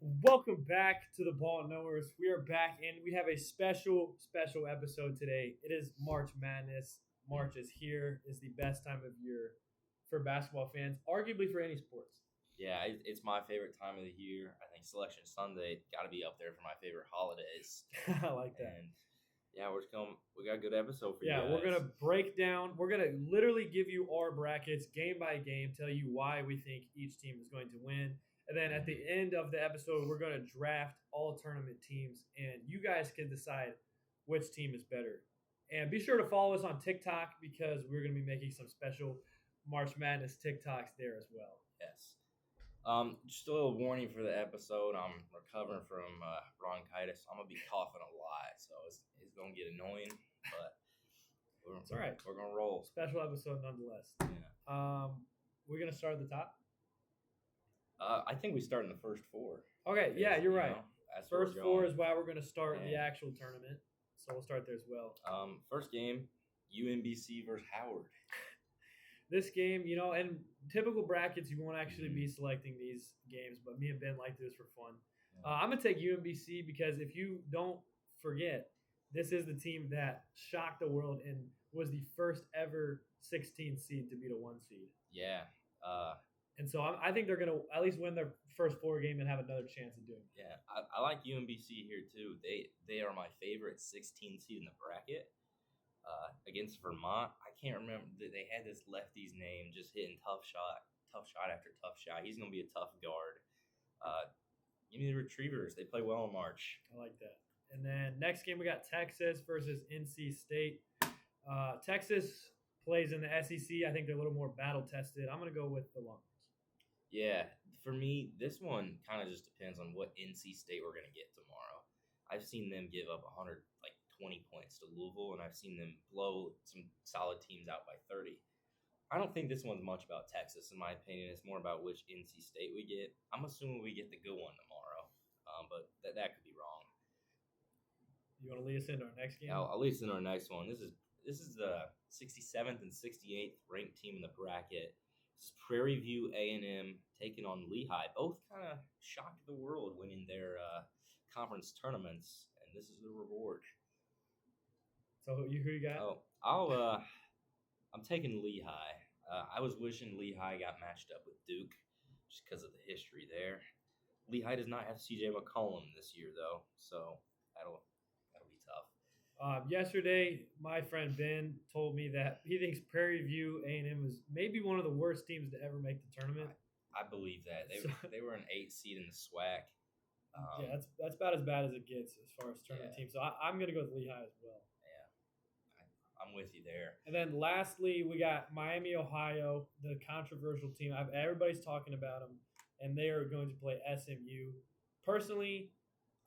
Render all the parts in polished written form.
Welcome back to the Ball Knowers. We are back and we have a special episode today. It is March Madness. March is here. Is the best time of year for basketball fans, arguably for any sports. Yeah, it's my favorite time of the year. I think Selection Sunday got to be up there for my favorite holidays. I like that. And yeah, we got a good episode for you Yeah, guys. we're gonna break down. We're gonna literally give you our brackets game by game, tell you why we think each team is going to win, and then at the end of the episode, we're gonna draft all tournament teams, and you guys can decide which team is better. And be sure to follow us on TikTok because we're gonna be making some special March Madness TikToks there as well. Yes. Just a little warning for the episode. I'm recovering from bronchitis. I'm gonna be coughing a lot, so it's gonna get annoying, but It's all right. We're gonna roll. Special episode nonetheless. Yeah. We're gonna start at the top. I think we start in the first four. Okay, yeah, you're right. That's where First we're four going. is why we're going to start the Yeah. actual tournament. So we'll start there as well. First game, UMBC versus Howard. This game, and typical brackets, you won't actually be selecting these games, but me and Ben like to do this for fun. Yeah. I'm going to take UMBC because if you don't forget, this is the team that shocked the world and was the first ever 16 seed to beat a 1 seed. Yeah. And so I think they're going to at least win their first floor game and have another chance of doing it. Yeah, I like UMBC here too. They are my favorite 16 seed in the bracket. Against Vermont, I can't remember. They had this lefty's name, just hitting tough shot after tough shot. He's going to be a tough guard. Give me the Retrievers. They play well in March. I like that. And then next game we got Texas versus NC State. Texas plays in the SEC. I think they're a little more battle tested. I'm going to go with the Longhorns. Yeah, for me, this one kind of just depends on what NC State we're going to get tomorrow. I've seen them give up 20 points to Louisville, and I've seen them blow some solid teams out by 30. I don't think this one's much about Texas, in my opinion. It's more about which NC State we get. I'm assuming we get the good one tomorrow, but that could be wrong. You want to lead us into our next game? I'll lead us into our next one. This is the 67th and 68th ranked team in the bracket. This is Prairie View A&M taking on Lehigh. Both kind of shocked the world winning their conference tournaments, and this is the reward. So who you got? I'm taking Lehigh. I was wishing Lehigh got matched up with Duke just because of the history there. Lehigh does not have C.J. McCollum this year, though, so that'll be tough. Yesterday, my friend Ben told me that he thinks Prairie View A&M was maybe one of the worst teams to ever make the tournament. I believe that. They were an 8 seed in the SWAC. Yeah, that's about as bad as it gets as far as tournament teams. So I'm going to go with Lehigh as well. Yeah, I'm with you there. And then lastly, we got Miami, Ohio, the controversial team. Everybody's talking about them, and they are going to play SMU. Personally,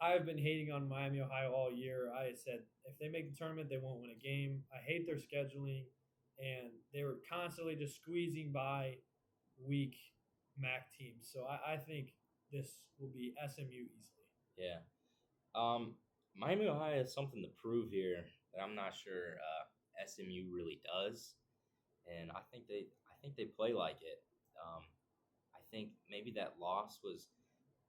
I've been hating on Miami, Ohio all year. I said if they make the tournament, they won't win a game. I hate their scheduling, and they were constantly just squeezing by weak MAC teams. So I think this will be SMU easily. Yeah. Miami, Ohio has something to prove here that I'm not sure SMU really does, and I think they play like it. I think maybe that loss was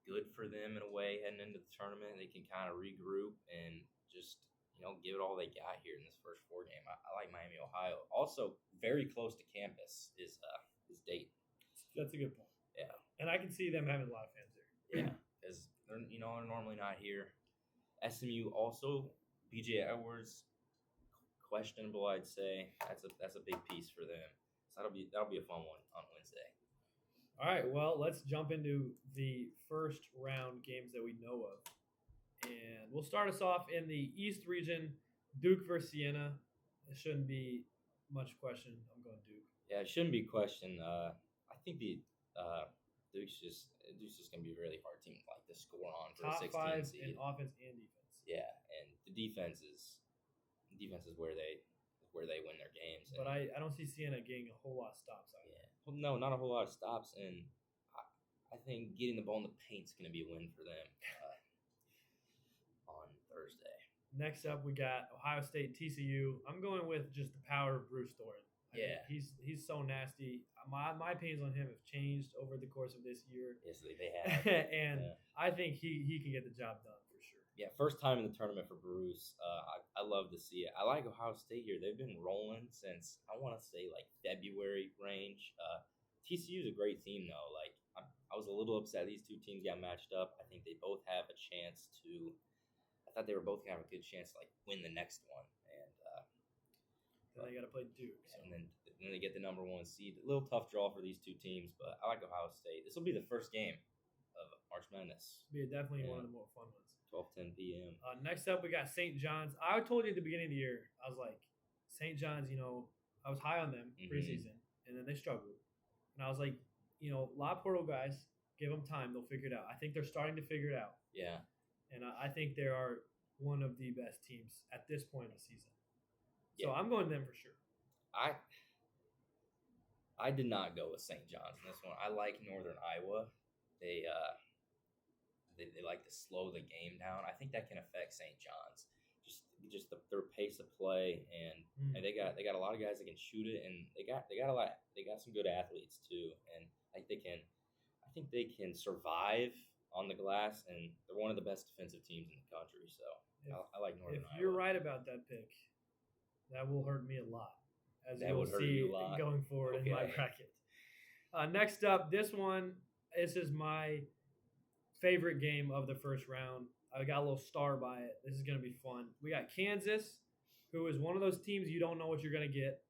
good for them in a way heading into the tournament. They can kind of regroup and just give it all they got here in this first 4 game. I like Miami, Ohio. Also, very close to campus is Dayton. That's a good point. Yeah, and I can see them having a lot of fans there. Yeah, because they're normally not here. SMU also BJ Edwards, questionable, I'd say. That's a big piece for them. So that'll be a fun one on Wednesday. All right, well, let's jump into the first round games that we know of. And we'll start us off in the East region, Duke versus Siena. It shouldn't be much question. I'm going Duke. Yeah, it shouldn't be questioned. I think the Duke's just going to be a really hard team to score on for Top a 16 5 seed. in offense and defense. Yeah, and the defense is where they win their games. But I don't see Siena getting a whole lot of stops out. Yeah, well, no, not a whole lot of stops, and I think getting the ball in the paint is going to be a win for them on Thursday. Next up, we got Ohio State, TCU. I'm going with just the power of Bruce Thornton. Yeah, he's so nasty. My opinions on him have changed over the course of this year. Yes, they have. And I think he can get the job done for sure. Yeah, first time in the tournament for Bruce. I love to see it. I like Ohio State here. They've been rolling since I want to say like February range. TCU is a great team though. Like I was a little upset these two teams got matched up. I think they both have a chance to. I thought they were both gonna have a good chance to like win the next one, and Then they got to play Duke. So. and then they get the number 1 seed. A little tough draw for these two teams, but I like Ohio State. This will be the first game of March Madness. Be definitely one of the more fun ones. 12:10 p.m. Next up, we got St. John's. I told you at the beginning of the year, I was like, St. John's, I was high on them preseason, and then they struggled. And I was like, La Portal guys, give them time. They'll figure it out. I think they're starting to figure it out. Yeah. And I think they are one of the best teams at this point in the season. So Yeah. I'm going them for sure. I did not go with St. John's in this one. I like Northern Iowa. They like to slow the game down. I think that can affect St. John's. Just their pace of play, and they got a lot of guys that can shoot it, and they got some good athletes too, and I think they can survive on the glass, and they're one of the best defensive teams in the country. So I like Northern Iowa. If you're right about that pick, that will hurt me a lot, as That you'll would hurt see you a lot. going forward in my Okay. bracket. Next up, this is my favorite game of the first round. I got a little star by it. This is going to be fun. We got Kansas, who is one of those teams you don't know what you're going to get,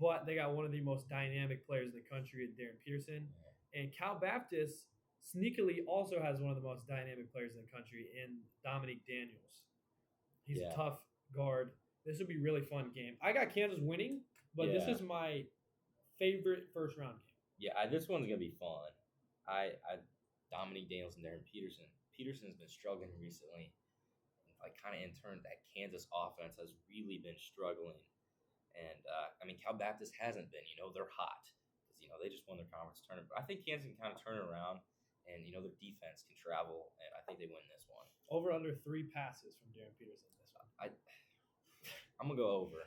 but they got one of the most dynamic players in the country, Darren Peterson. And Cal Baptist sneakily also has one of the most dynamic players in the country in Dominique Daniels. He's a tough guard. This would be a really fun game. I got Kansas winning, but this is my favorite first round game. Yeah, this one's gonna be fun. I Dominique Daniels and Darren Peterson. Peterson's been struggling recently. Like kind of in turn, that Kansas offense has really been struggling. And Cal Baptist hasn't been. They're hot because they just won their conference tournament. But I think Kansas can kind of turn it around, and their defense can travel, and I think they win this one. Over under 3 passes from Darren Peterson this one. I'm gonna go over.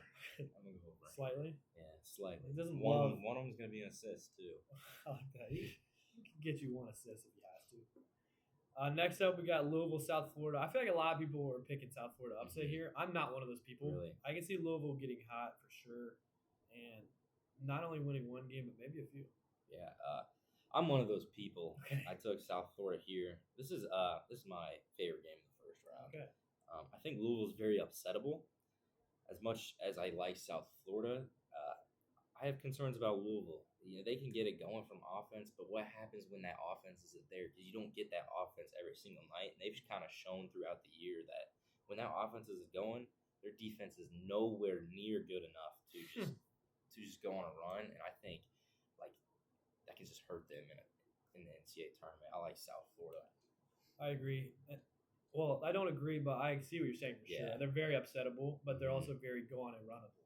Slightly? Yeah, slightly. He doesn't one love. of them's gonna be an assist too. I like that. He can get you 1 assist if he has to. Next up, we got Louisville, South Florida. I feel like a lot of people were picking South Florida upset here. I'm not one of those people. Really? I can see Louisville getting hot for sure, and not only winning 1 game, but maybe a few. Yeah, I'm one of those people. Okay. I took South Florida here. This is my favorite game of the first round. Okay. I think Louisville's very upsettable. As much as I like South Florida, I have concerns about Louisville. They can get it going from offense, but what happens when that offense isn't there? Because you don't get that offense every single night. And they've kind of shown throughout the year that when that offense is going, their defense is nowhere near good enough to just go on a run. And I think that can just hurt them in the NCAA tournament. I like South Florida. I agree. Well, I don't agree, but I see what you're saying for sure. They're very upsettable, but they're also very go on and runnable.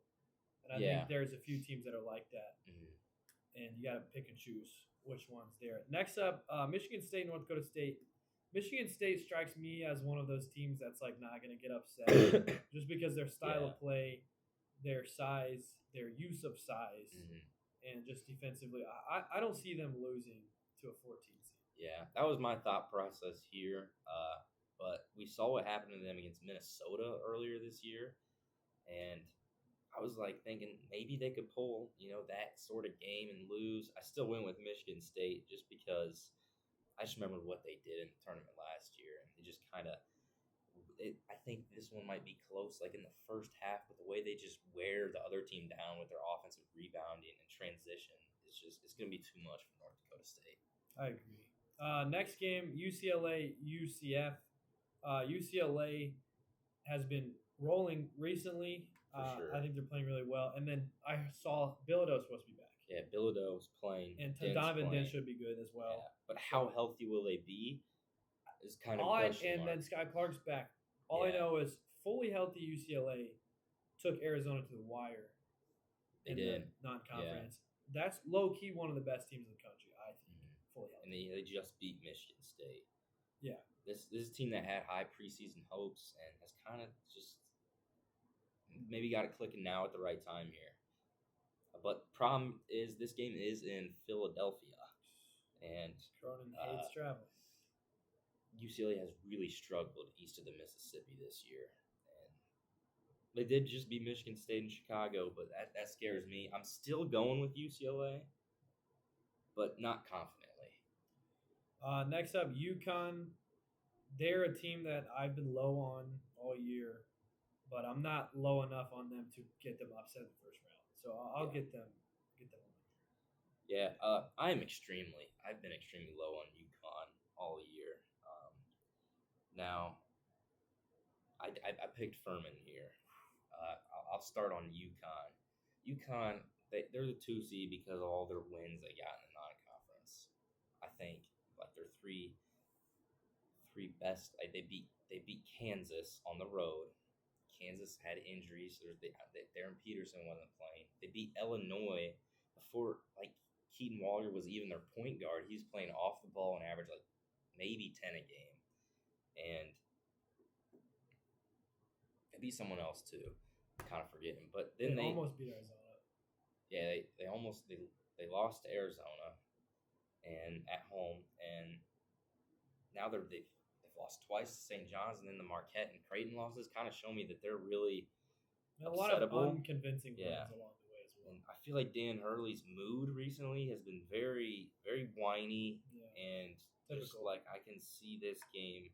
And I think there's a few teams that are like that. And you got to pick and choose which one's there. Next up, Michigan State, North Dakota State. Michigan State strikes me as one of those teams that's not going to get upset just because their style of play, their size, their use of size, and just defensively. I don't see them losing to a 14 seed. Yeah, that was my thought process here. But we saw what happened to them against Minnesota earlier this year, and I was thinking maybe they could pull, that sort of game and lose. I still went with Michigan State just because I just remember what they did in the tournament last year, and they just kind of. I think this one might be close, in the first half, but the way they just wear the other team down with their offensive rebounding and transition, it's going to be too much for North Dakota State. I agree. Next game, UCLA, UCF. UCLA has been rolling recently. Sure. I think they're playing really well. And then I saw Bilodeau's supposed to be back. Yeah, Bilodeau's playing. And Donovan Dent should be good as well. Yeah, but how healthy will they be is kind of then Sky Clark's back. All I know is fully healthy UCLA took Arizona to the wire. They did. The non-conference. Yeah. That's low-key one of the best teams in the country, I think. Fully healthy. And they just beat Michigan State. Yeah. This is a team that had high preseason hopes and has kind of just maybe got it clicking now at the right time here. But problem is this game is in Philadelphia, and Cronin hates travel. UCLA has really struggled east of the Mississippi this year. And they did just beat Michigan State and Chicago, but that scares me. I'm still going with UCLA, but not confidently. Next up, UConn. They're a team that I've been low on all year, but I'm not low enough on them to get them upset in the first round. So I'll Yeah. get them. On. Yeah, I've been extremely low on UConn all year. Now, I picked Furman here. I'll start on UConn. UConn, they're the 2 seed because of all their wins they got in the non-conference. I think like their three best. Like they beat Kansas on the road. Kansas had injuries. So Darren Peterson wasn't playing. They beat Illinois before like Keaton Waller was even their point guard. He's playing off the ball and averaged like maybe 10 a game, and they beat someone else too. Kind of forgetting, but then they almost beat Arizona. Yeah, they lost to Arizona, and at home, and now they've lost twice to St. John's, and then the Marquette and Creighton losses kind of show me that they're really a lot of upsettable. unconvincing wins Yeah. along the way as well. And I feel like Dan Hurley's mood recently has been very, very whiny, and just Typical. like I can see this game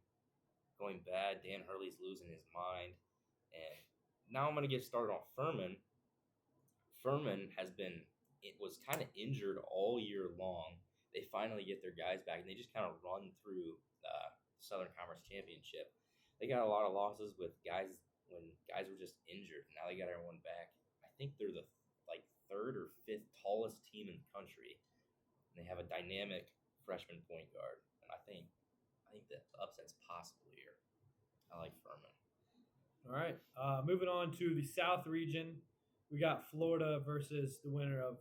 going bad. Dan Hurley's losing his mind, and now I'm gonna get started on Furman. Furman was kind of injured all year long. They finally get their guys back, and they just kind of run through the Southern Conference Championship. They got a lot of losses with guys when guys were just injured. Now they got everyone back. I think they're the like third or fifth tallest team in the country. And they have a dynamic freshman point guard, and I think the upset's possible here. I like Furman. All right. Moving on to the South region, we got Florida versus the winner of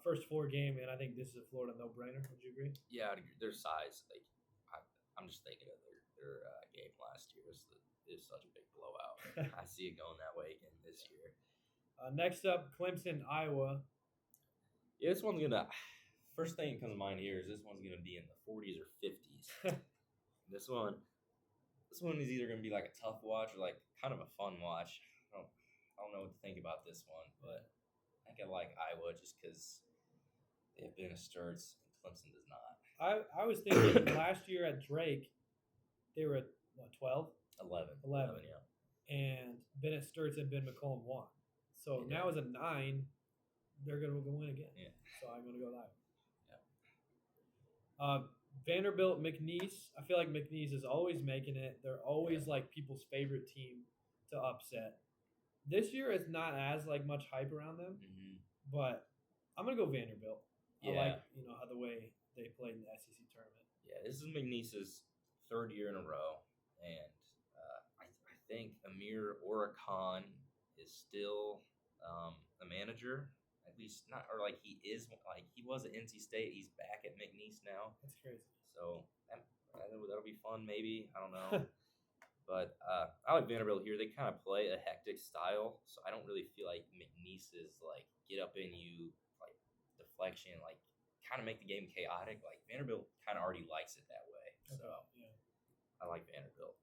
first 4 game, and I think this is a Florida no-brainer. Would you agree? Yeah, I'd agree. Their size, like I'm just thinking of their game last year is such a big blowout. I see it going that way again this year. Next up, Clemson, Iowa. Yeah, this one's gonna. First thing that comes to mind here is this one's gonna be in the 40s or 50s. This one is either gonna be like a tough watch or like kind of a fun watch. I don't know what to think about this one, but I think I like Iowa just because they have Bennett Sturts and Clemson does not. I was thinking last year at Drake, they were at what, 12? 11, yeah. And Bennett Sturts and Ben McCollum won. So now as a 9, they're going to go win again. Yeah. So I'm going to go that. Yeah. Vanderbilt, McNeese. I feel like McNeese is always making it. They're always like people's favorite team to upset. This year it's not as like much hype around them, but I'm going to go Vanderbilt. Yeah. I like how the way they played in the SEC tournament. Yeah, this is McNeese's 3rd year in a row, and I think Amir Orakan is still a manager, at least not, or like he was at NC State. He's back at McNeese now. That's crazy. So that'll be fun. Maybe, I don't know. But I like Vanderbilt here. They kind of play a hectic style, so I don't really feel like McNeese is like get up in you, like deflection, like kind of make the game chaotic. Like Vanderbilt kind of already likes it that way. So yeah. I like Vanderbilt.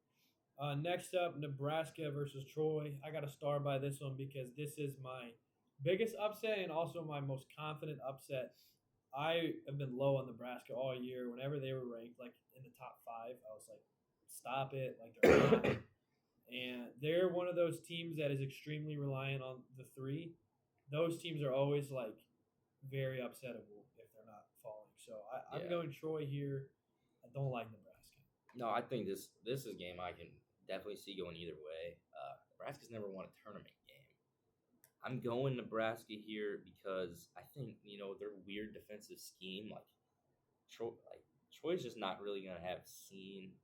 Next up, Nebraska versus Troy. I got to star by this one because this is my biggest upset and also my most confident upset. I have been low on Nebraska all year. Whenever they were ranked like in the top 5, I was like, stop it. Like they're not. And they're one of those teams that is extremely reliant on the 3. Those teams are always like very upsettable if they're not falling. So I'm going Troy here. I don't like Nebraska. No, I think this is a game I can definitely see going either way. Nebraska's never won a tournament game. I'm going Nebraska here because I think their weird defensive scheme, like Troy's just not really gonna have seen.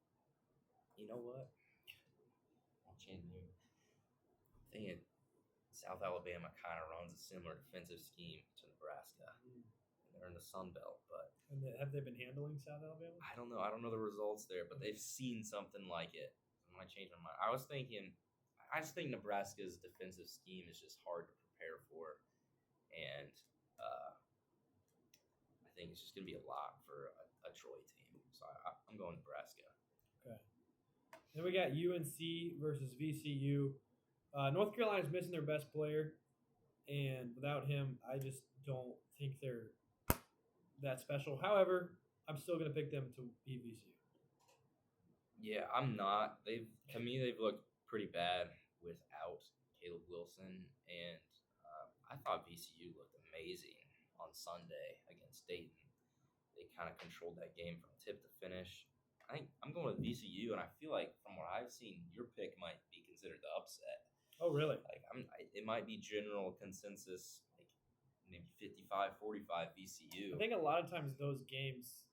You know what? I'll change the thing. South Alabama kind of runs a similar defensive scheme to Nebraska. They're in the Sun Belt, but have they been handling South Alabama? I don't know. I don't know the results there, but they've seen something like it. I'm gonna change my mind. I just think Nebraska's defensive scheme is just hard to prepare for, and I think it's just gonna be a lot for a Troy team. So I'm going Nebraska. Okay. Then we got UNC versus VCU. North Carolina's missing their best player, and without him, I just don't think they're that special. However, I'm still going to pick them to beat VCU. Yeah, I'm not. To me they've looked pretty bad without Caleb Wilson, and I thought VCU looked amazing on Sunday against Dayton. They kind of controlled that game from tip to finish. I think I'm going with VCU, and I feel like from what I've seen, your pick might be considered the upset. Oh, really? Like it might be general consensus, like maybe 55-45 VCU. I think a lot of times those games,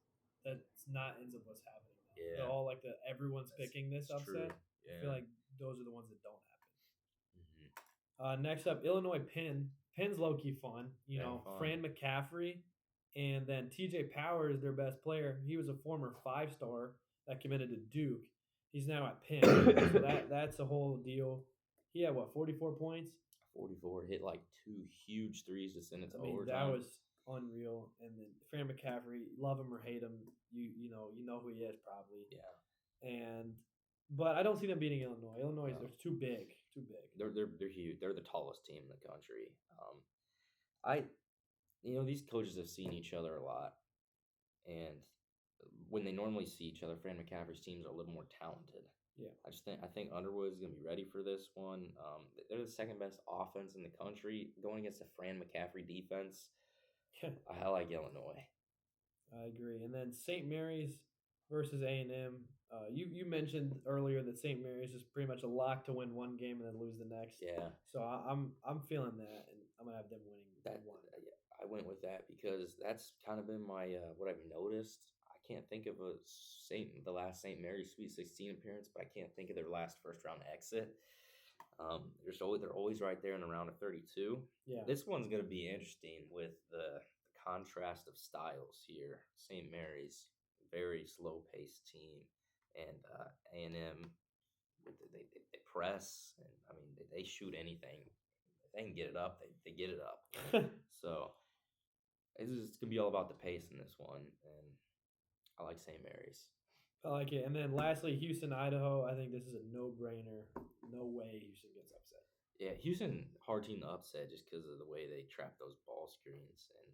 that's not ends up what's happening. Yeah. They're all like everyone's picking this upset. Yeah. I feel like those are the ones that don't happen. Mm-hmm. Next up, Illinois Penn. Penn's low key fun. Fun. Fran McCaffrey, and then TJ Power is their best player. He was a former 5-star that committed to Duke. He's now at Penn. So that's a whole deal. He had 44 points? 44, hit like 2 huge threes to send it to overtime. That was unreal. And then Fran McCaffrey, love him or hate him, you know who he is probably. Yeah. But I don't see them beating Illinois. Illinois, they're too big. They're huge. They're the tallest team in the country. These coaches have seen each other a lot, and when they normally see each other, Fran McCaffrey's teams are a little more talented. Yeah, I think Underwood's gonna be ready for this one. They're the second best offense in the country going against the Fran McCaffrey defense. I like Illinois. I agree. And then St. Mary's versus A&M. You mentioned earlier that St. Mary's is pretty much a lock to win one game and then lose the next. Yeah. So I'm feeling that, and I'm gonna have them winning that one. I went with that because that's kind of been my what I've noticed. I can't think of the last St. Mary's Sweet 16 appearance, but I can't think of their last first round exit. They're always right there in the round of 32. Yeah. This one's going to be interesting with the contrast of styles here. St. Mary's, very slow paced team, and A&M, they press, and I mean they shoot anything. If they can get it up, they get it up. So it's gonna be all about the pace in this one, and I like St. Mary's. I like it. And then lastly, Houston, Idaho. I think this is a no-brainer. No way Houston gets upset. Yeah, Houston, hard team to upset just because of the way they trap those ball screens. And,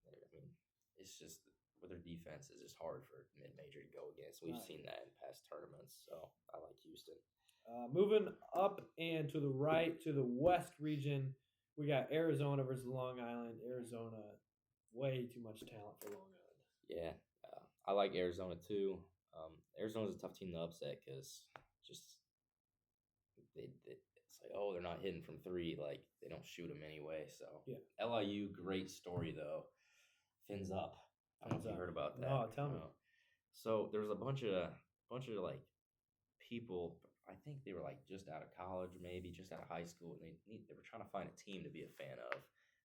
I mean, it's just with their defense, it's just hard for mid-major to go against. We've seen that in past tournaments, so I like Houston. Moving up and to the right, to the west region, we got Arizona versus Long Island. Arizona, way too much talent for Long Island. Yeah, I like Arizona too. Arizona's a tough team to upset because just it's like, oh, they're not hitting from 3, like they don't shoot them anyway. So yeah. LIU, great story though. Fins up. I don't know if you heard about that. Oh, tell me. So there's a bunch of like people. I think they were like just out of college, maybe just out of high school, and they were trying to find a team to be a fan of.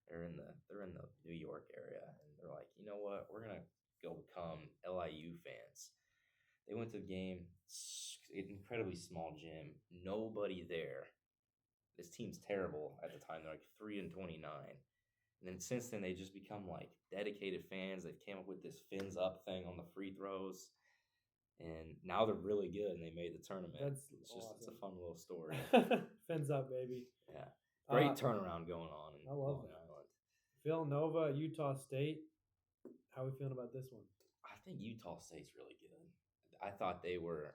They're in the New York area, and they're like, you know what, we're gonna go become LIU fans. They went to the game, incredibly small gym, nobody there. This team's terrible at the time. They're like 3-29. And then since then, they just become like dedicated fans. They've came up with this fins up thing on the free throws. And now they're really good, and they made the tournament. It's a fun little story. Fins up, baby. Yeah. Great turnaround going on in Long Island. Villanova, Utah State. How are we feeling about this one? I think Utah State's really good. I thought they were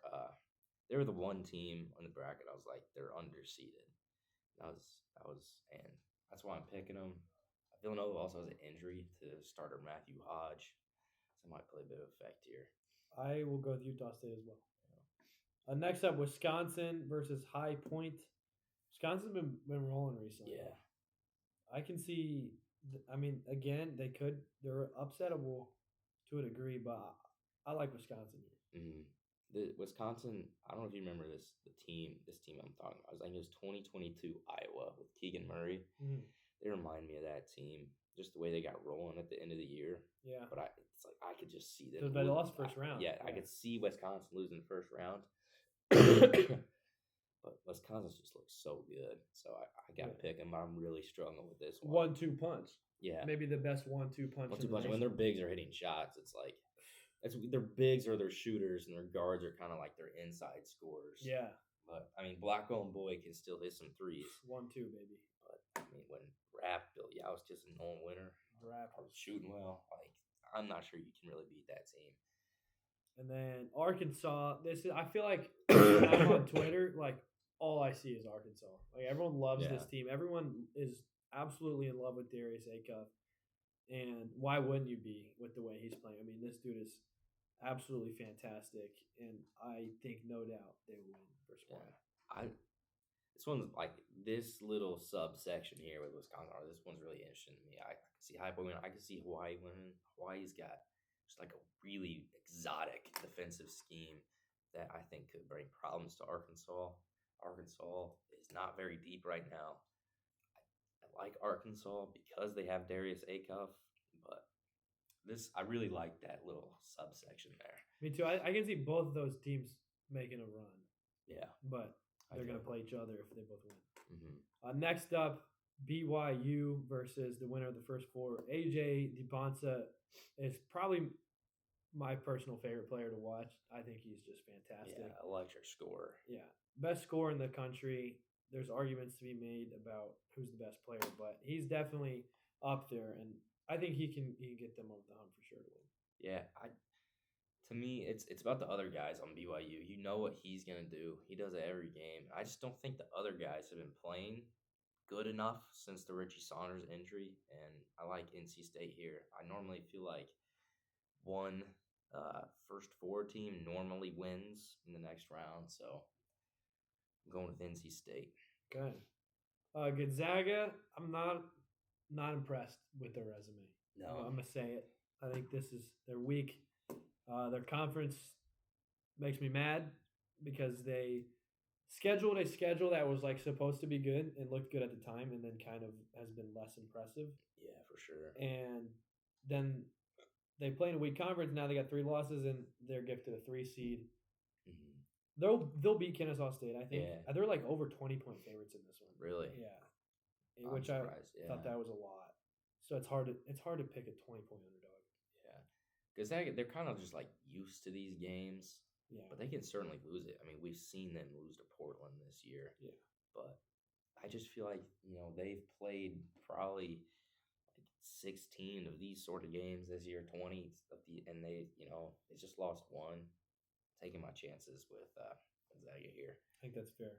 the one team on the bracket. I was like, they're underseeded. And that's why I'm picking them. Villanova also has an injury to starter Matthew Hodge, so it might play a bit of effect here. I will go with Utah State as well. Yeah. Next up, Wisconsin versus High Point. Wisconsin's been rolling recently. Yeah, I can see. I mean, again, they're upsettable to a degree, but I like Wisconsin here. Mm-hmm. The Wisconsin, I don't know if you remember this team I'm talking about. I think it was 2022 Iowa with Keegan Murray. Mm-hmm. They remind me of that team, just the way they got rolling at the end of the year. Yeah. But it's like I could just see them. Because they lost first round. Yeah, I could see Wisconsin losing the first round. But Wisconsin just looks so good. So I got to pick them. I'm really struggling with this one. 1-2 punch. Yeah. Maybe the best 1-2 punch. 1-2 punch. When their bigs are hitting shots, it's like their bigs are their shooters, and their guards are kind of like their inside scorers. Yeah, But I mean, Blackwell and Boyd can still hit some threes. 1-2, baby. But I mean, when Bill Yaustis and Nolan Winter are shooting well, like I'm not sure you can really beat that team. And then Arkansas. I feel like when I'm on Twitter, like all I see is Arkansas. Like everyone loves this team. Everyone is absolutely in love with Darius Acuff. And why wouldn't you be with the way he's playing? I mean, this dude is absolutely fantastic, and I think no doubt they will win first round. This one's like this little subsection here with Wisconsin. This one's really interesting to me. I can see High Point winning. I can see Hawaii winning. Hawaii's got just like a really exotic defensive scheme that I think could bring problems to Arkansas. Arkansas is not very deep right now. I like Arkansas because they have Darius Acuff, but I really like that little subsection there. Me too. I can see both of those teams making a run. Yeah, but they're going to play each other if they both win. Mm-hmm. Next up, BYU versus the winner of the first four. AJ DiPonsa is probably my personal favorite player to watch. I think he's just fantastic. Yeah, electric scorer. Yeah, best scorer in the country. There's arguments to be made about who's the best player, but he's definitely up there, and I think he can get them over the hump for sure to win. Yeah, to me, it's about the other guys on BYU. You know what he's going to do. He does it every game. I just don't think the other guys have been playing good enough since the Richie Saunders injury, and I like NC State here. I normally feel like one first four team normally wins in the next round, so I'm going with NC State. Good. Gonzaga, I'm not impressed with their resume. No. I'm going to say it. I think they're weak. Their conference makes me mad because they scheduled a schedule that was like supposed to be good and looked good at the time, and then kind of has been less impressive. Yeah, for sure. And then they play in a weak conference. Now they got 3 losses, and they're gifted a 3 seed. Mm-hmm. They'll beat Kennesaw State. I think they're like over 20-point favorites in this one. Really? Yeah. Which I thought that was a lot. So it's hard to pick a 20-point underdog. Because they're kind of just like used to these games, but they can certainly lose it. I mean, we've seen them lose to Portland this year. Yeah. But I just feel like, they've played probably like 16 of these sort of games this year, 20 and they just lost one. Taking my chances with Gonzaga here. I think that's fair.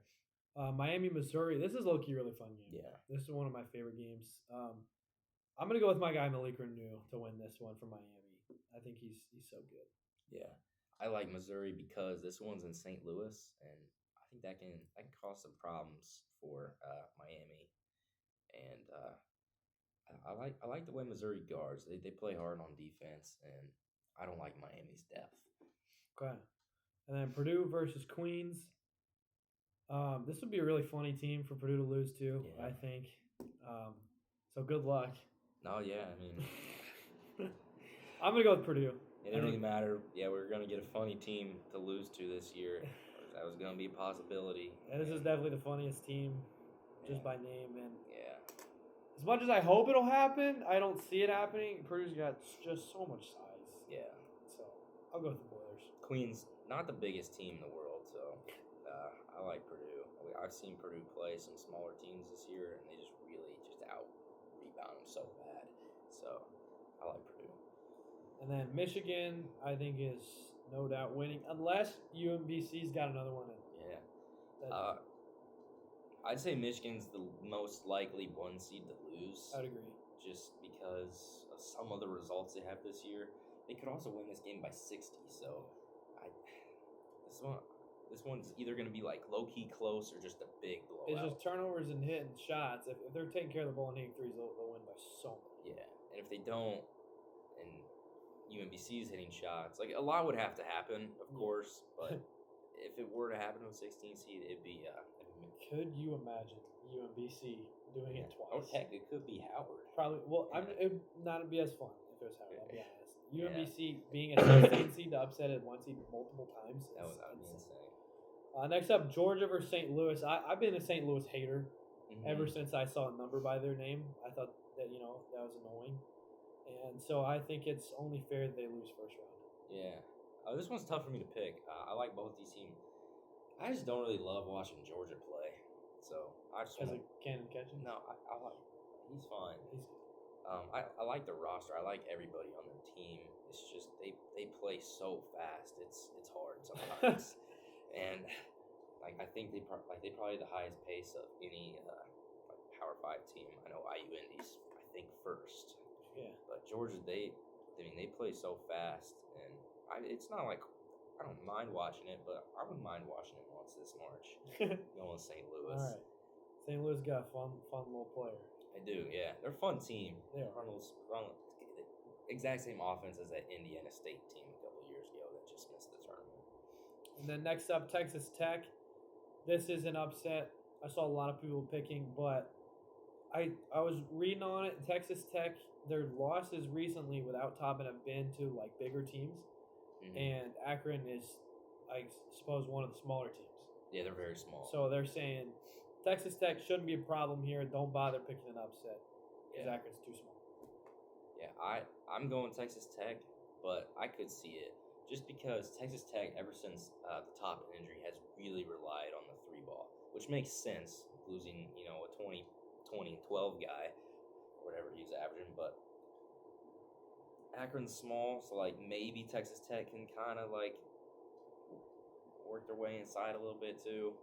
Miami, Missouri. This is low-key really fun game. Yeah. This is one of my favorite games. I'm going to go with my guy, Malik Renew, to win this one for Miami. I think he's so good. Yeah. I like Missouri because this one's in St. Louis, and I think that can cause some problems for Miami. And I like the way Missouri guards. They play hard on defense, and I don't like Miami's depth. Okay. And then Purdue versus Queens. This would be a really funny team for Purdue to lose to, I think. So good luck. No, yeah, I mean... I'm going to go with Purdue. It didn't really matter. Yeah, we're going to get a funny team to lose to this year. That was going to be a possibility. And this is definitely the funniest team just by name. And yeah. As much as I hope it'll happen, I don't see it happening. Purdue's got just so much size. Yeah. So I'll go with the Boilers. Queens, not the biggest team in the world, so I like Purdue. I've seen Purdue play some smaller teams this year, and they just really out-rebound them so bad. So I like Purdue. And then Michigan, I think, is no doubt winning, unless UMBC's got another one in. Yeah. I'd say Michigan's the most likely 1 seed to lose. I'd agree. Just because of some of the results they have this year. They could also win this game by 60, so this one's either going to be like low-key close or just a big blowout. It's just turnovers and hitting shots. If they're taking care of the ball and hitting threes, they'll win by so much. Yeah, and if they don't, and UMBC is hitting shots, like a lot would have to happen, of course, but if it were to happen with 16 seed, it'd be Could you imagine UMBC doing it twice? Oh, heck, it could be Howard. Probably. Well, it would not be as fun if it was Howard, I'll be honest. UMBC being a 16 seed to upset at 1 seed multiple times. That would be insane. Next up, Georgia versus St. Louis. I've been a St. Louis hater ever since I saw a number by their name. I thought that, that was annoying. And so I think it's only fair that they lose first round. Yeah. This one's tough for me to pick. I like both these teams. I just don't really love watching Georgia play. So I just Because want of Cannon Catchings? no. I like. He's fine. He's I like the roster. I like everybody on their team. It's just they play so fast. It's hard sometimes. And like I think they probably the highest pace of any like Power 5 team. I know IU Indies I think first. Yeah. But Georgia they play so fast, and it's not like I don't mind watching it, but I wouldn't mind watching it once this March. Going to St. Louis. All right. St. Louis got a fun little player. They do, yeah. They're a fun team. They are. Exact same offense as that Indiana State team a couple of years ago that just missed the tournament. And then next up, Texas Tech. This is an upset. I saw a lot of people picking, but I was reading on it. Texas Tech, their losses recently without Toppin have been to like bigger teams, and Akron is, I suppose, one of the smaller teams. Yeah, they're very small. So they're saying Texas Tech shouldn't be a problem here. Don't bother picking an upset because Akron's too small. Yeah, I'm going Texas Tech, but I could see it just because Texas Tech, ever since the Toppin injury, has really relied on the 3-ball, which makes sense, losing a 20-12 guy, or whatever he's averaging. But Akron's small, so like maybe Texas Tech can kind of like work their way inside a little bit too.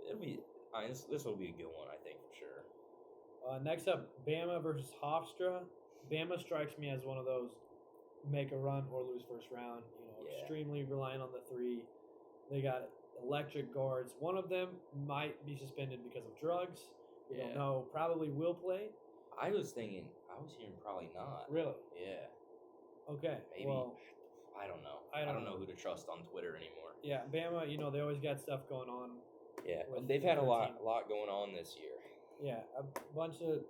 It'll be. This will be a good one, I think, for sure. Next up, Bama versus Hofstra. Bama strikes me as one of those make a run or lose first round. Extremely reliant on the 3. They got electric guards. One of them might be suspended because of drugs. We don't know. Probably will play. I was hearing probably not. Really? Yeah. Okay. Maybe. Well, I don't know. I don't know who to trust on Twitter anymore. Yeah, Bama. They always got stuff going on. Yeah, they've had a lot going on this year. Yeah, a bunch of,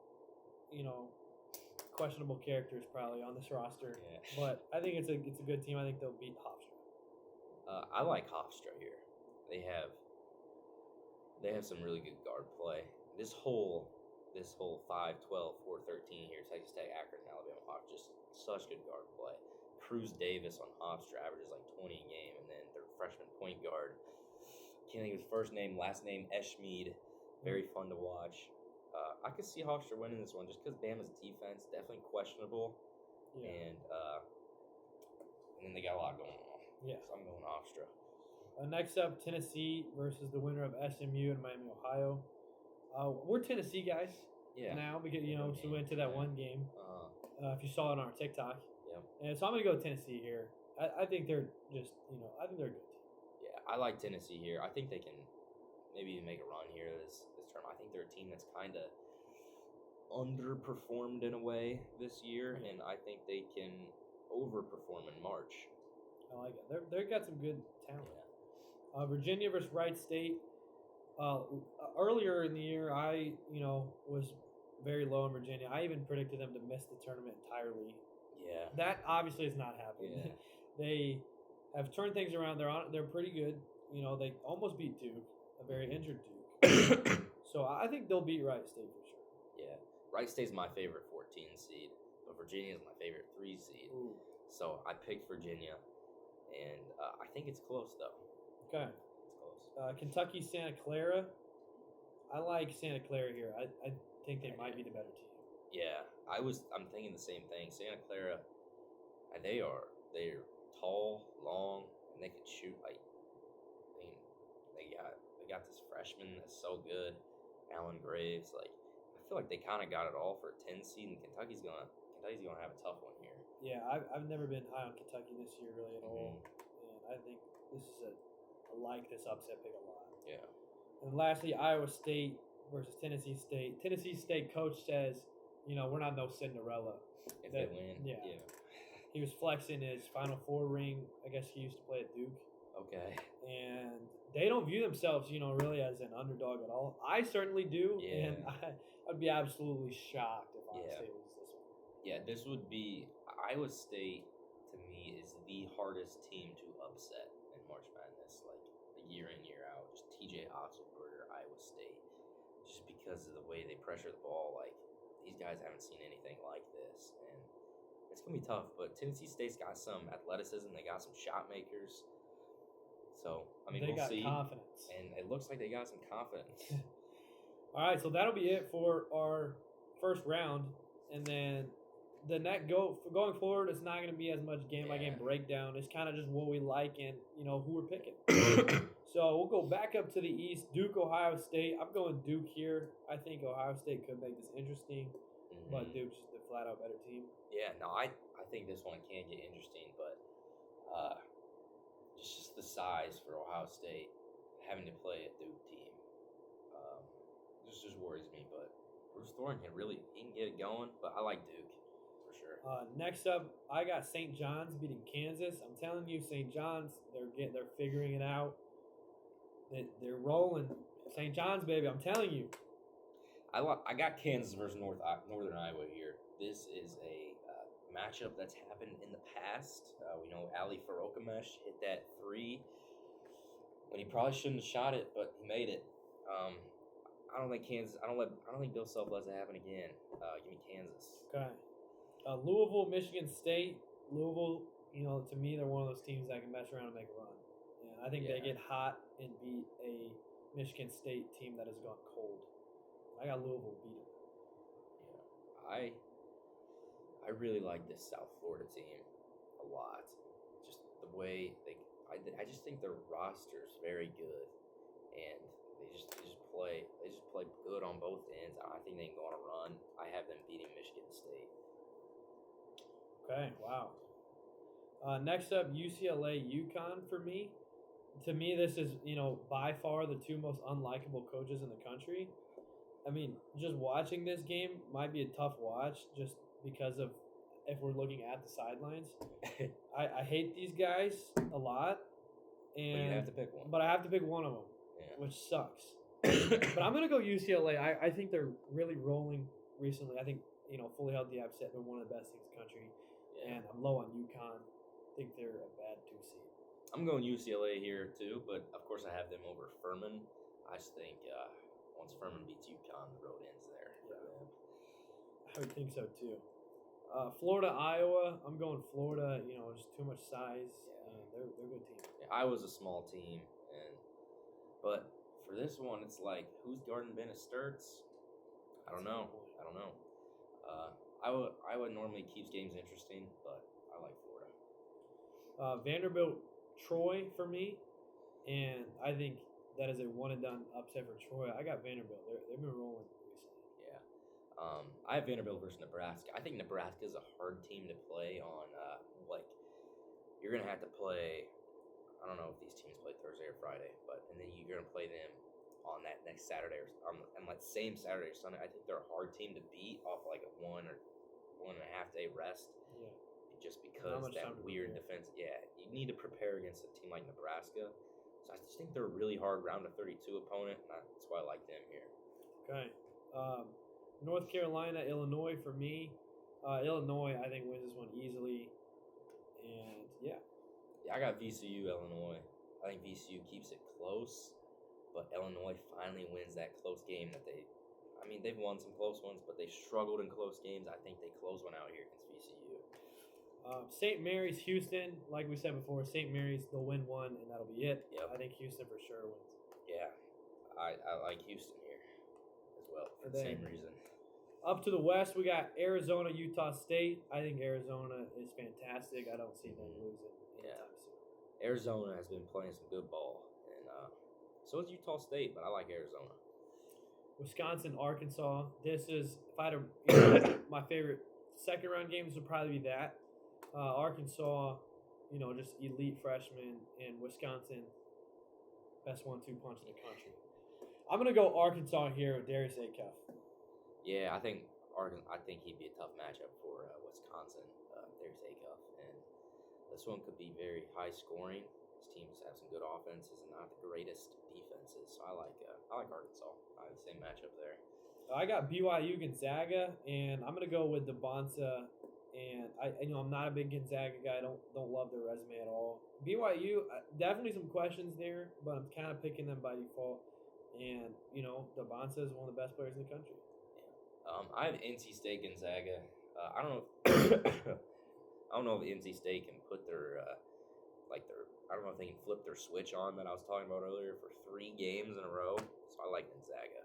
questionable characters probably on this roster. Yeah. But I think it's a good team. I think they'll beat Hofstra. I like Hofstra here. They have some really good guard play. This whole 5, 12, 4, 13 here, Texas Tech, Akron, Alabama Hawks, just such good guard play. Cruz Davis on Hofstra averages like 20 a game, and then their freshman point guard, can't think of his first name, last name, Eshmead. Very fun to watch. I could see Hofstra winning this one just because Bama's defense definitely questionable, and then they got a lot going on. Yeah, so I'm going Hofstra. Next up, Tennessee versus the winner of SMU and Miami, Ohio. We're Tennessee guys now because so we went to that one game. If you saw it on our TikTok, and so I'm gonna go with Tennessee here. I think they're just I think they're good. Yeah, I like Tennessee here. I think they can maybe even make a run here this term. I think they're a team that's kind of underperformed in a way this year, and I think they can overperform in March. I like it. They've got some good talent. Yeah. Virginia versus Wright State. Earlier in the year, I was very low in Virginia. I even predicted them to miss the tournament entirely. Yeah, that obviously has not happened. Yeah. They have turned things around. They're pretty good. They almost beat Duke, a very injured Duke. So I think they'll beat Wright State for sure. Yeah, Wright State's my favorite 14 seed, but Virginia is my favorite 3 seed. Ooh. So I picked Virginia, and I think it's close though. Okay, it's close. Kentucky, Santa Clara. I like Santa Clara here. I think they might be the better team. Yeah, I'm thinking the same thing. Santa Clara, they're tall, long, and they can shoot. Like, they got this freshman that's so good, Alan Graves. Like, I feel like they kind of got it all for a 10 seed, and Kentucky's gonna have a tough one here. Yeah, I've never been high on Kentucky this year really at all, and I think this is I like this upset pick a lot. Yeah. And lastly, Iowa State versus Tennessee State. Tennessee State coach says, we're not no Cinderella. If they win. Yeah. He was flexing his Final Four ring. I guess he used to play at Duke. Okay. And they don't view themselves, really as an underdog at all. I certainly do. Yeah. And I'd be absolutely shocked if Iowa State loses this one. Yeah, this would be Iowa State, to me, is the hardest team to upset in March Madness, like year in, year out. Just TJ Otzelberger, Iowa State. Just because of the way they pressure the ball, like these guys haven't seen anything like this. And it's gonna be tough. But Tennessee State's got some athleticism. They got some shot makers. So I mean, They we'll got see. confidence. And it looks like they got some confidence. All right, so that'll be it for our first round, and then going forward, it's not going to be as much game by game Yeah. breakdown. It's kind of just what we like and who we're picking. So we'll go back up to the East. Duke, Ohio State. I'm going Duke here. I think Ohio State could make this interesting, but Duke's just a flat out better team. Yeah, no, I think this one can get interesting, but just the size for Ohio State having to play a Duke team just worries me. But Bruce Thornton he can get it going, but I like Duke for sure. Next up, I got St. John's beating Kansas. I'm telling you, St. John's, they're figuring it out. They're rolling. St. John's, baby, I'm telling you. I got Kansas versus Northern Iowa here. This is a matchup that's happened in the past. We know Ali Farokhmash hit that 3 when he probably shouldn't have shot it, but he made it. I don't think Kansas. I don't think Bill Self lets it happen again. Give me Kansas. Okay. Louisville, Michigan State. Louisville, to me, they're one of those teams that can mess around and make a run. And I think they get hot and beat a Michigan State team that has gone cold. I got Louisville beating. Yeah, I really like this South Florida team a lot. Just the way I just think their roster's very good, and they just play good on both ends. I think they can go on a run. I have them beating Michigan State. Okay, wow. Next up, UCLA, UConn for me. To me, this is by far the two most unlikable coaches in the country. I mean, just watching this game might be a tough watch just because of if we're looking at the sidelines. I hate these guys a lot, But you have to pick one. But I have to pick one of them, which sucks. But I'm gonna go UCLA. I think they're really rolling recently. I think fully healthy App Set, they're one of the best teams in the country, and I'm low on UConn. I think they're a bad 2 seed. I'm going UCLA here too, but of course I have them over Furman. I just think once Furman beats UConn, the road ends there. Yeah. I would think so too. Florida, Iowa. I'm going Florida. Just too much size. They're a good team. Yeah, Iowa's a small team, but for this one, it's like who's guarding Bennett Sturts? I don't know. Iowa normally keeps games interesting, but I like Florida. Vanderbilt, Troy for me, and I think that is a one and done upset for Troy. I got Vanderbilt. They've been rolling recently. Yeah. I have Vanderbilt versus Nebraska. I think Nebraska is a hard team to play on. You're gonna have to play. I don't know if these teams play Thursday or Friday, and then you're gonna play them on that next Saturday and same Saturday or Sunday. I think they're a hard team to beat off like a 1 or 1.5 day rest. Yeah. Just because that weird defense. Yeah, you need to prepare against a team like Nebraska. So I just think they're a really hard round of 32 opponent, and that's why I like them here. Okay. North Carolina, Illinois for me. Illinois, I think, wins this one easily. And yeah, I got VCU, Illinois. I think VCU keeps it close, but Illinois finally wins that close game that they've won some close ones, but they struggled in close games. I think they close one out here against VCU. St. Mary's, Houston, like we said before, St. Mary's, they'll win one, and that'll be it. Yep. I think Houston for sure wins. Yeah, I like Houston here as well for the same reason. Up to the West, we got Arizona, Utah State. I think Arizona is fantastic. I don't see them losing anytime soon. Arizona has been playing some good ball, and so is Utah State, but I like Arizona. Wisconsin, Arkansas. This is, if I had my favorite second round games would probably be that. Arkansas, just elite freshmen, and Wisconsin, best 1-2 punch in the country. I'm gonna go Arkansas here with Darius Acuff. Yeah, I think he'd be a tough matchup for Wisconsin. Darius Acuff, and this one could be very high scoring. These teams have some good offenses and not the greatest defenses, so I like Arkansas. I have the same matchup there. I got BYU Gonzaga, and I'm gonna go with the Bonsa. And I'm not a big Gonzaga guy. I don't love their resume at all. BYU, definitely some questions there, but I'm kind of picking them by default. And the Bonsa is one of the best players in the country. I have NC State Gonzaga. I don't know. I don't know if NC State can put their I don't know if they can flip their switch on that I was talking about earlier for 3 games in a row. So I like Gonzaga.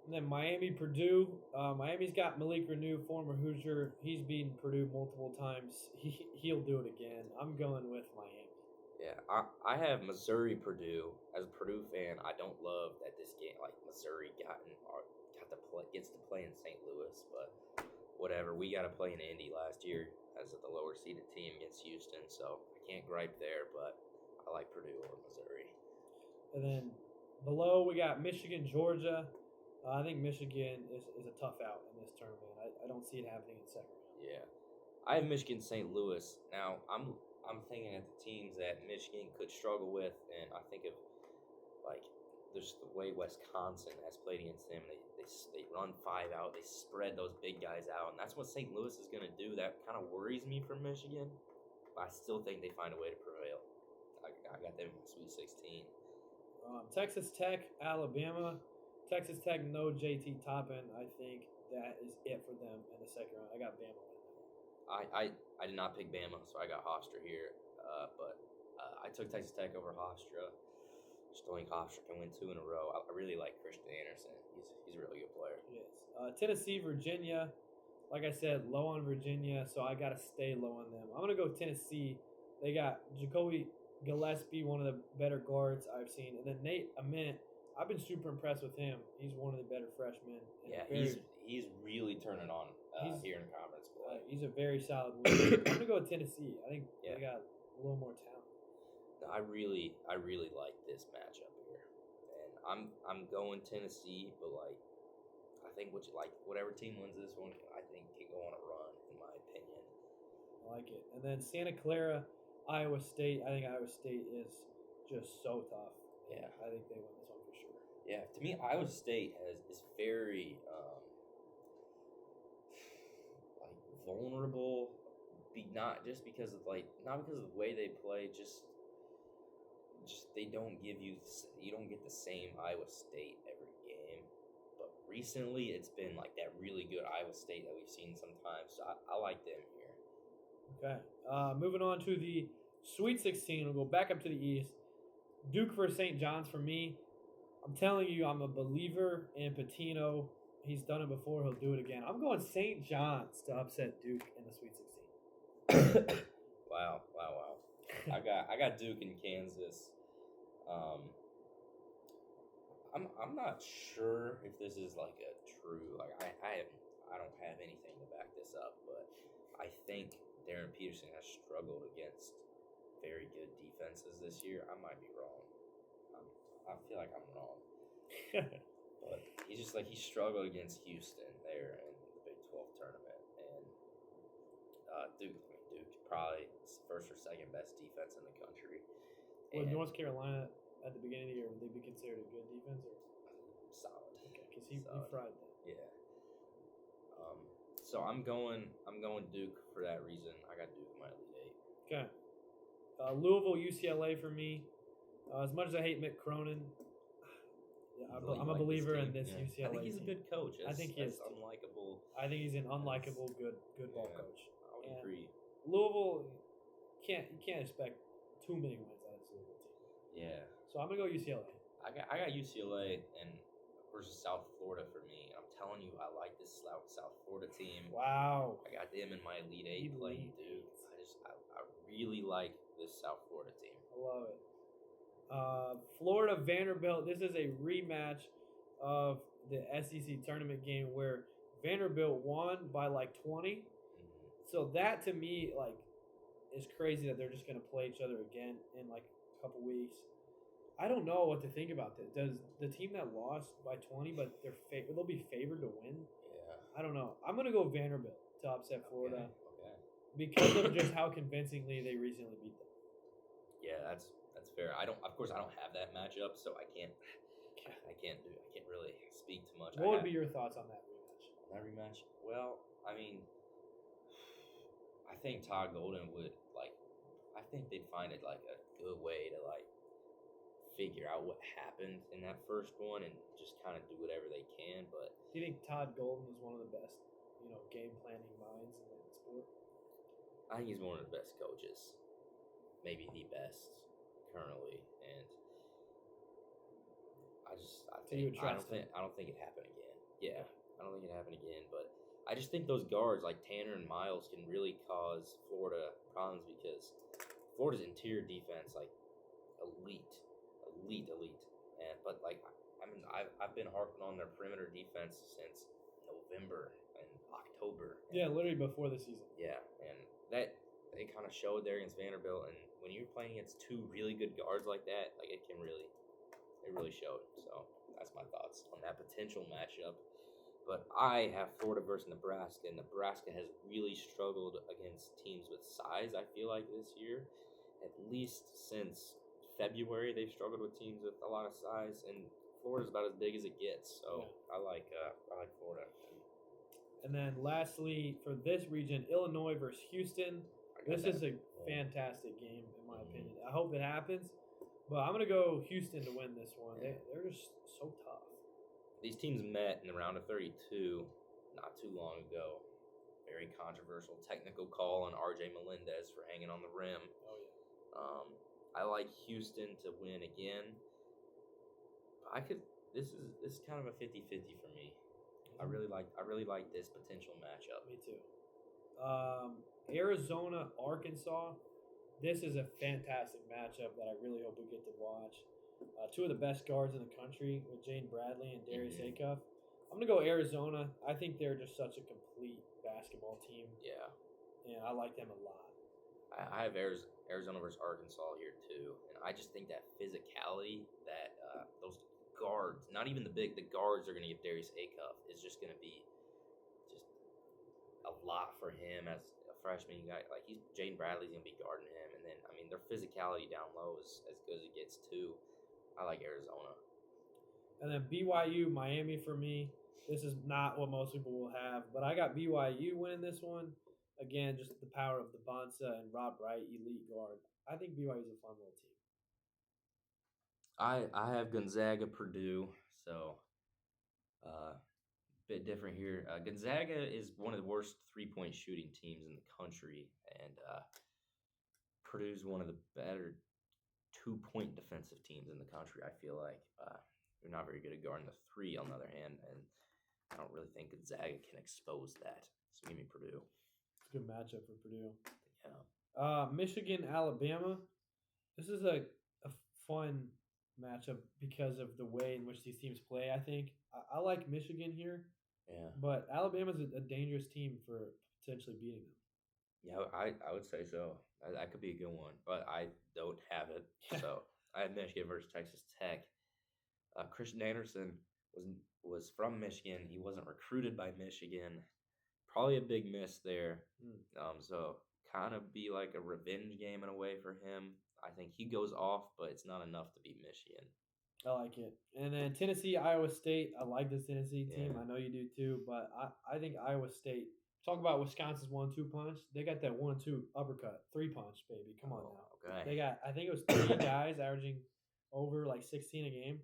And then Miami, Purdue. Miami's got Malik Renew, former Hoosier. He's beaten Purdue multiple times. He'll do it again. I'm going with Miami. Yeah, I have Missouri Purdue. As a Purdue fan, I don't love that this game Missouri gets to play in St. Louis, but whatever. We got to play in Indy last year as the lower seeded team against Houston, so I can't gripe there. But I like Purdue over Missouri. And then below we got Michigan, Georgia. I think Michigan is a tough out in this tournament. I don't see it happening in second round. Yeah, I have Michigan, St. Louis. Now I'm thinking of the teams that Michigan could struggle with, and I think of there's the way Wisconsin has played against them. They run 5 out, they spread those big guys out, and that's what St. Louis is going to do. That kind of worries me for Michigan, but I still think they find a way to prevail. I got them in Sweet 16. Texas Tech, Alabama. Texas Tech, no JT Toppin. I think that is it for them in the second round. I got Bama winning. I did not pick Bama, so I got Hofstra here. But I took Texas Tech over Hofstra. Just don't think Hofstra can win 2 in a row. I really like Christian Anderson. He's a really good player. Yes. Tennessee, Virginia. Like I said, low on Virginia, so I got to stay low on them. I'm going to go Tennessee. They got Jacoby Gillespie, one of the better guards I've seen. And then Nate Ament. I've been super impressed with him. He's one of the better freshmen. Yeah, he's really turning on here in conference play. He's a very solid winner. I'm gonna go with Tennessee. I think they got a little more talent. No, I really like this matchup here, and I'm going Tennessee, but I think whatever team wins this one, I think can go on a run, in my opinion. I like it. And then Santa Clara, Iowa State. I think Iowa State is just so tough. Yeah, I think they win this one for sure. Yeah, to me, Iowa State is very vulnerable. Not because of the way they play, just they don't give you don't get the same Iowa State every game. But recently, it's been like that really good Iowa State that we've seen sometimes. So I like them here. Okay, moving on to the Sweet 16. We'll go back up to the East. Duke versus St. John's for me. I'm telling you, I'm a believer in Pitino. He's done it before. He'll do it again. I'm going St. John's to upset Duke in the Sweet 16. Wow. I got Duke in Kansas. I'm not sure if this is like a true I don't have anything to back this up, but I think Darren Peterson has struggled against very good defenses this year. I might be wrong. I feel like I'm wrong. But he struggled against Houston there in the Big 12 tournament, and Duke probably first or second best defense in the country. Would North Carolina at the beginning of the year, would they be considered a good defense or solid? Okay, because he fried them. Yeah. So I'm going Duke for that reason. I got Duke in my Elite 8. Okay. Louisville, UCLA for me. As much as I hate Mick Cronin, I'm a believer in this UCLA. I think he's a good coach. I think he is unlikable. I think he's an unlikable good ball coach. I would agree. Louisville you can't expect too many wins out of this Louisville team. Yeah. So I'm gonna go UCLA. I got UCLA and versus South Florida for me. I'm telling you, I like this South Florida team. Wow. I got them in my Elite 8 playing Duke. I really like this South Florida team. I love it. Florida Vanderbilt. This is a rematch of the SEC tournament game where Vanderbilt won by like 20. So that to me is crazy that they're just going to play each other again in like a couple weeks. I don't know what to think about this. Does the team that lost by 20, but they'll be favored to win? Yeah. I don't know. I'm going to go Vanderbilt to upset Florida because of just how convincingly they recently beat them. Yeah, that's fair. I don't have that matchup, so I can't really speak too much. What would be your thoughts on that rematch? Well, I mean, I think Todd Golden would I think they'd find it like a good way to figure out what happened in that first one and just kind of do whatever they can. But do you think Todd Golden is one of the best, game planning minds in the sport? I think he's one of the best coaches, maybe the best currently, and So you would I trust him. don't think it happened again. Yeah, I don't think it happened again. But I just think those guards like Tanner and Miles can really cause Florida problems because Florida's interior defense like elite, elite. And but like I mean I've been harping on their perimeter defense since November and October. And Yeah, literally before the season. yeah, and that it kind of showed there against Vanderbilt. And when you're playing against two really good guards like that, like it really showed. So that's my thoughts on that potential matchup. But I have Florida versus Nebraska, and Nebraska has really struggled against teams with size. I feel like this year, at least since February, they've struggled with teams with a lot of size, and Florida's about as big as it gets. So I like Florida. And then lastly, for this region, Illinois versus Houston. This is a fantastic game, in my opinion. I hope it happens. But I'm going to go Houston to win this one. They're just so tough. These teams met in the round of 32 not too long ago. Very controversial technical call on RJ Melendez for hanging on the rim. Oh, yeah. I like Houston to win again. This is kind of a 50-50 for me. I really like this potential matchup. Me too. Arizona, Arkansas. This is a fantastic matchup that I really hope we get to watch. Two of the best guards in the country with Jane Bradley and Darius Acuff. I'm going to go Arizona. I think they're just such a complete basketball team. Yeah. And I like them a lot. I have Arizona versus Arkansas here too. And I just think that physicality that those guards, not even the guards are going to give Darius Acuff is just going to be just a lot for him as a freshman guy. Like Jane Bradley's going to be guarding him. And then, I mean, their physicality down low is as good as it gets too. I like Arizona. And then BYU, Miami for me. This is not what most people will have, but I got BYU winning this one. Again, just the power of the Bonsa and Rob Wright, elite guard. I think BYU is a fun little team. I have Gonzaga, Purdue, so bit different here. Gonzaga is one of the worst 3-point shooting teams in the country, and Purdue's one of the better 2-point defensive teams in the country. I feel like they're not very good at guarding the three, on the other hand, and I don't really think Gonzaga can expose that. So give me Purdue. It's a good matchup for Purdue. Yeah. Michigan, Alabama. This is a fun matchup because of the way in which these teams play. I think I like Michigan here. Yeah. But Alabama's a dangerous team for potentially beating them. Yeah, I would say so. That could be a good one, but I don't have it. So I have Michigan versus Texas Tech. Christian Anderson was from Michigan. He wasn't recruited by Michigan. Probably a big miss there. So kind of be like a revenge game in a way for him. I think he goes off, but it's not enough to beat Michigan. I like it. And then Tennessee, Iowa State. I like this Tennessee team. Yeah. I know you do too, but I think Iowa State. Talk about Wisconsin's 1-2 punch. They got that 1-2 uppercut, 3-punch, baby. Come on now. Okay. They got, I think it was 3 guys averaging over like 16 a game.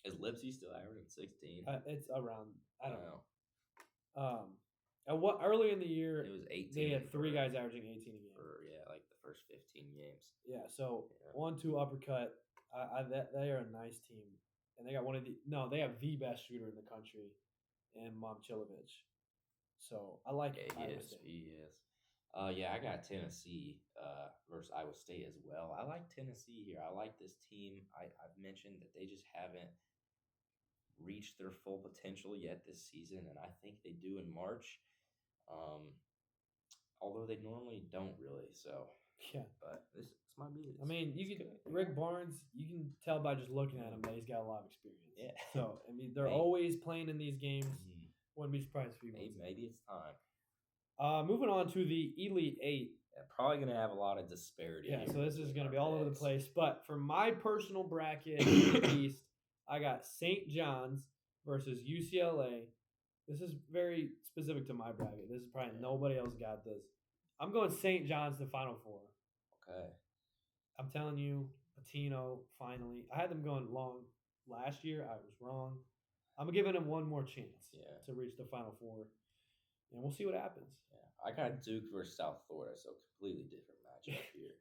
Is Lipsy still averaging 16? It's around, I don't know. And what earlier in the year, it was 18. They had 3 guys averaging 18 a game. For like the first 15 games. Yeah, so 1-2 uppercut. They are a nice team, and they got they have the best shooter in the country, and Momcilovic. So I like Iowa State. He is. I got Tennessee versus Iowa State as well. I like Tennessee here. I like this team. I've mentioned that they just haven't reached their full potential yet this season, and I think they do in March. Although they normally don't really. So yeah, but this might be. I mean, Rick Barnes. You can tell by just looking at him that he's got a lot of experience. Yeah. So I mean, they're always playing in these games. Wouldn't be surprised if he wins. Maybe it's time. Moving on to the Elite Eight. Yeah, probably going to have a lot of disparity. Yeah, so this is going to be all over the place. But for my personal bracket in the East, I got St. John's versus UCLA. This is very specific to my bracket. This is probably nobody else got this. I'm going St. John's to Final Four. Okay. I'm telling you, Patino, finally. I had them going long last year. I was wrong. I'm giving them one more chance to reach the Final Four. and we'll see what happens. Yeah, I got Duke versus South Florida, so completely different matchup here.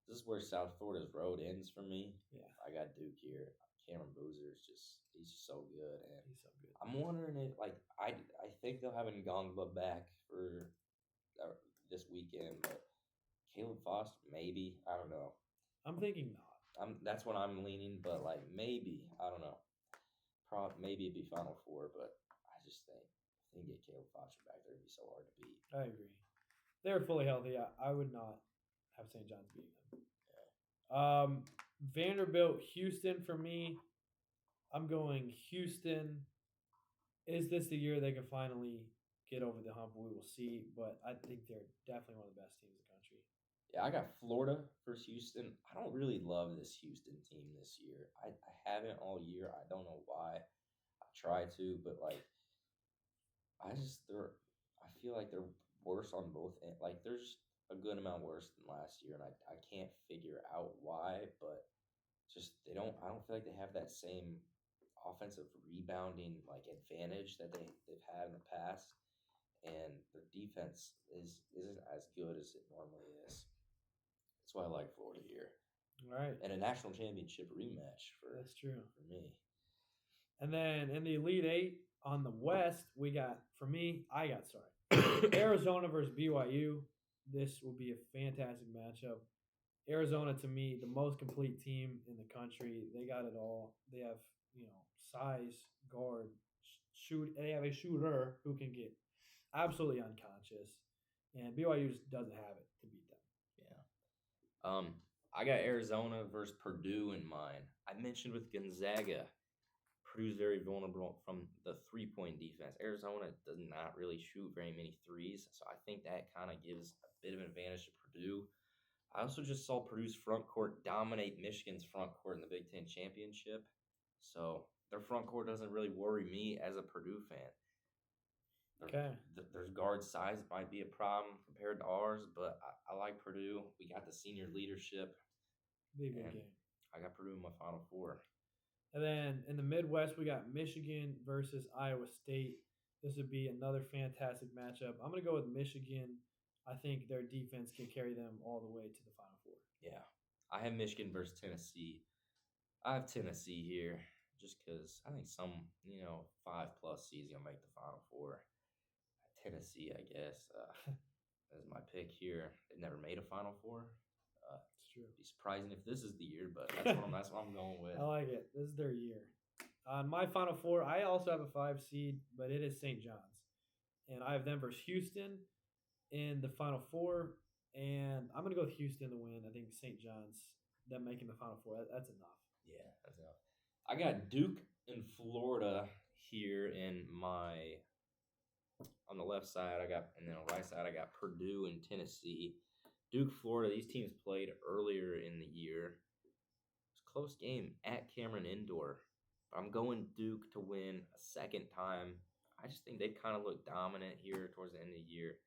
This is where South Florida's road ends for me. Yeah. I got Duke here. Cameron Boozer's he's so good, and He's so good. I'm wondering if I think they'll have Ngongba back for this weekend, but Caleb Foster maybe, I don't know. I'm thinking not. That's what I'm leaning, but maybe, I don't know. Maybe it'd be Final Four, but I just think if they can get Caleb Foster back, they're gonna be so hard to beat. I agree. They're fully healthy. I would not have St. John's beating them. Yeah. Vanderbilt, Houston for me. I'm going Houston. Is this the year they can finally get over the hump? We will see, but I think they're definitely one of the best teams in the country. Yeah, I got Florida versus Houston. I don't really love this Houston team this year. I haven't all year. I don't know why. I try to, but I feel like they're worse on both ends. There's a good amount worse than last year, and I can't figure out why, but just I don't feel like they have that same offensive rebounding advantage that they've had in the past, and their defense isn't as good as it normally is. That's why I like Florida here. All right. And a national championship rematch That's true. For me. And then in the Elite Eight on the West, I got Arizona versus BYU. This will be a fantastic matchup. Arizona, to me, the most complete team in the country. They got it all. They have, size, guard, shoot. They have a shooter who can get absolutely unconscious, and BYU just doesn't have it to beat them. Yeah. I got Arizona versus Purdue in mind. I mentioned with Gonzaga, Purdue's very vulnerable from the three-point defense. Arizona does not really shoot very many threes, so I think that kind of gives a bit of an advantage to Purdue. I also just saw Purdue's front court dominate Michigan's front court in the Big Ten Championship, so their front court doesn't really worry me as a Purdue fan. Okay. Their guard size might be a problem compared to ours, but I like Purdue. We got the senior leadership. Be a good game. I got Purdue in my Final Four. And then in the Midwest, we got Michigan versus Iowa State. This would be another fantastic matchup. I'm going to go with Michigan. I think their defense can carry them all the way to the Final Four. Yeah. I have Michigan versus Tennessee. I have Tennessee here just because I think some, 5+ seeds going to make the Final Four. Tennessee, I guess, is my pick here. They've never made a Final Four. It's true. It'd be surprising if this is the year, but that's what I'm going with. I like it. This is their year. On my Final Four, I also have a 5 seed, but it is St. John's. And I have them versus Houston in the Final Four. And I'm going to go with Houston to win. I think St. John's, them making the Final Four, that's enough. Yeah, that's enough. I got Duke and Florida here on the left side, and then on the right side, I got Purdue and Tennessee. Duke, Florida, these teams played earlier in the year. It was a close game at Cameron Indoor. I'm going Duke to win a second time. I just think they kind of look dominant here towards the end of the year,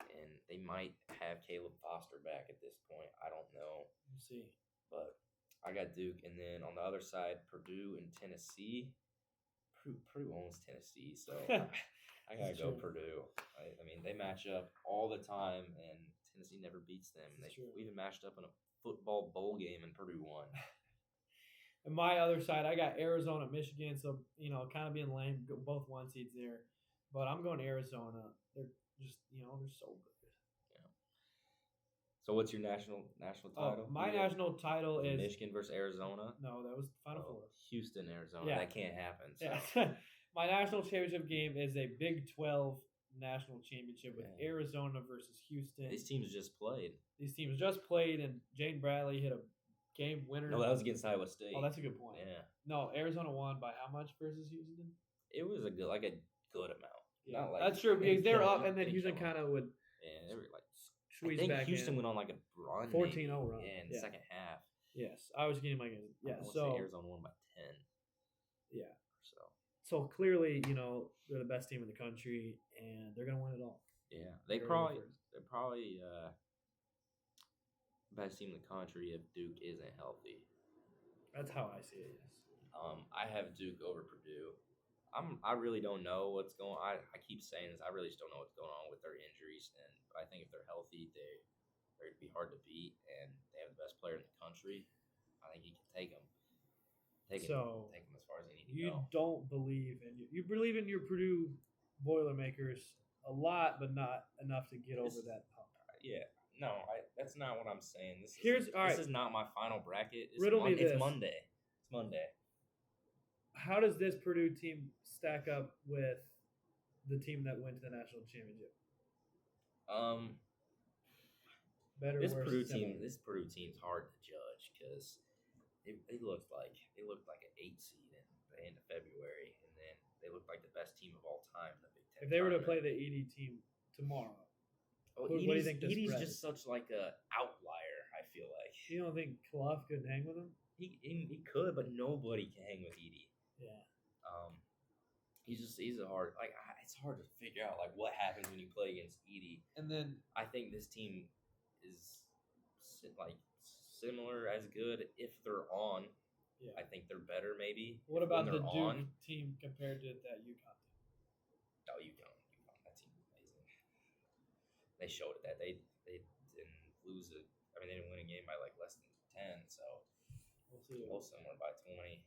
and they might have Caleb Foster back at this point. I don't know. We'll see. But I got Duke, and then on the other side, Purdue and Tennessee. Purdue owns Tennessee, so I gotta go Purdue. I mean, they match up all the time, and Tennessee never beats them. We even matched up in a football bowl game, and Purdue won. And my other side, I got Arizona, Michigan, so kind of being lame, both 1 seeds there. But I'm going Arizona. They're just they're so good. Yeah. So what's your national title? My national title is Michigan versus Arizona. No, that was the Final Four. Houston, Arizona. Yeah. That can't happen. So. Yeah. My national championship game is a Big 12 national championship with Arizona versus Houston. These teams just played. And Jaden Bradley hit a game winner. No, that was against Iowa State. Oh, that's a good point. Yeah. No, Arizona won by how much versus Houston? It was a good amount. Yeah, not that's true because they're up, and then Houston kind of would. Yeah, they were squeeze I think back Houston in. went on a run. 14-0 run. Yeah, in the second half. Yes, I was getting So Arizona won by 10. Yeah. So clearly, they're the best team in the country, and they're gonna win it all. Yeah, they're probably best team in the country if Duke isn't healthy. That's how I see it. Yes. I have Duke over Purdue. I really don't know what's going. I keep saying this. I really just don't know what's going on with their injuries, and but I think if they're healthy, they'd be hard to beat, and they have the best player in the country. I think he can take them. So Take them as far as they need to you go. don't believe in you believe in your Purdue Boilermakers a lot, but not enough to get over that hump. Yeah, no, that's not what I'm saying. This is not my final bracket. Riddle me this. It's Monday. It's Monday. How does this Purdue team stack up with the team that went to the national championship? Better, this worse, Purdue team's hard to judge because they looked like an 8 seed in the end of February, and then they looked like the best team of all time in the Big Ten. If they were to play the ED team tomorrow, what do you think? Edey's just such like a outlier. I feel like you don't think Clough could hang with him? He could, but nobody can hang with Edey. Yeah. He's a hard it's hard to figure out like what happens when you play against Edey. And then I think this team is like similar as good if they're on. Yeah. I think they're better maybe. What about the Duke team compared to that UConn team? Oh, UConn, that team is amazing. They showed it that they didn't lose it. I mean, they didn't win a game by like less than 10, so we'll see. Somewhere by 20.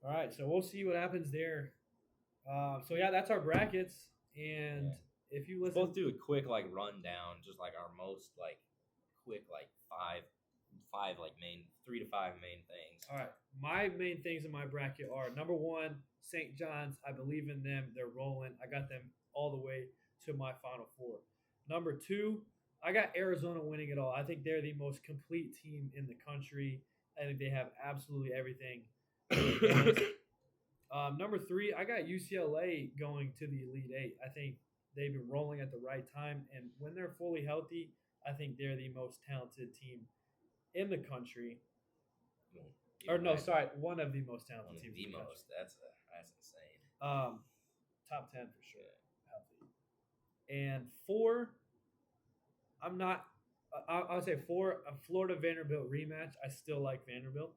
All right, so we'll see what happens there. So yeah, that's our brackets, and if you listen, let's both do a quick like rundown, just like our most like quick like five like main 3 to 5 main things. All right, my main things in my bracket are number 1, St. John's. I believe in them; they're rolling. I got them all the way to my Final Four. Number 2, I got Arizona winning it all. I think they're the most complete team in the country. I think they have absolutely everything. Number 3, I got UCLA going to the Elite Eight. I think they've been rolling at the right time, and when they're fully healthy, I think they're the most talented team in the country. One of the most talented teams. The most. That's insane. Top 10 for sure. Healthy. And 4, I'm not. I would say 4, a Florida Vanderbilt rematch. I still like Vanderbilt.